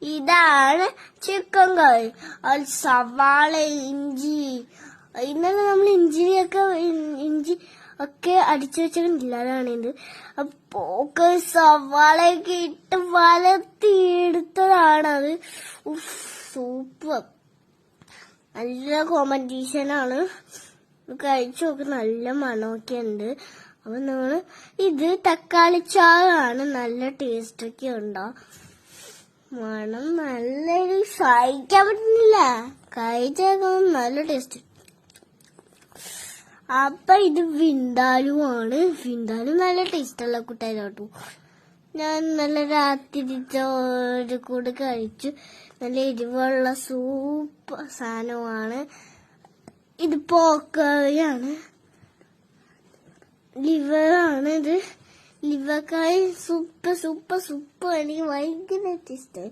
ഇതാണ് ചിക്കൻ കറി. സവാള, ഇഞ്ചി, ഇന്നലെ നമ്മൾ ഇഞ്ചി ഒക്കെ അടിച്ചു വെച്ചിട്ടില്ല. അതാണ് ഇത്. അപ്പൊ സവാളയൊക്കെ ഇട്ട് വലത്തിയെടുത്തതാണത്. സൂപ്പർ, നല്ല കോമ്പറ്റീഷനാണ്. കഴിച്ചു നോക്ക്, നല്ല മണമൊക്കെ ഉണ്ട്. അപ്പൊ നമ്മള് ഇത് തക്കാളി ചാറാണ്, നല്ല ടേസ്റ്റ് ഒക്കെ ഉണ്ടാവും. മണം നല്ലൊരു സഹിക്കാൻ പറ്റുന്നില്ല, കഴിച്ചേക്കാൻ നല്ല ടേസ്റ്റ്. അപ്പൊ ഇത് വിന്താലുമാണ്. വിന്താലും നല്ല ടേസ്റ്റ് ഉള്ള കൂട്ടായിട്ടോ. ഞാൻ നല്ല രാത്രി ചോറ് കൂടെ കഴിച്ചു. നല്ല എരിവുള്ള സൂപ്പർ സാധനമാണ് ഇത്. പോക്കറിയാണ്, ലിവറാണ് ഇത്. ലിവർ കറി സൂപ്പർ. എനിക്ക് ഭയങ്കര ഇഷ്ടമായി.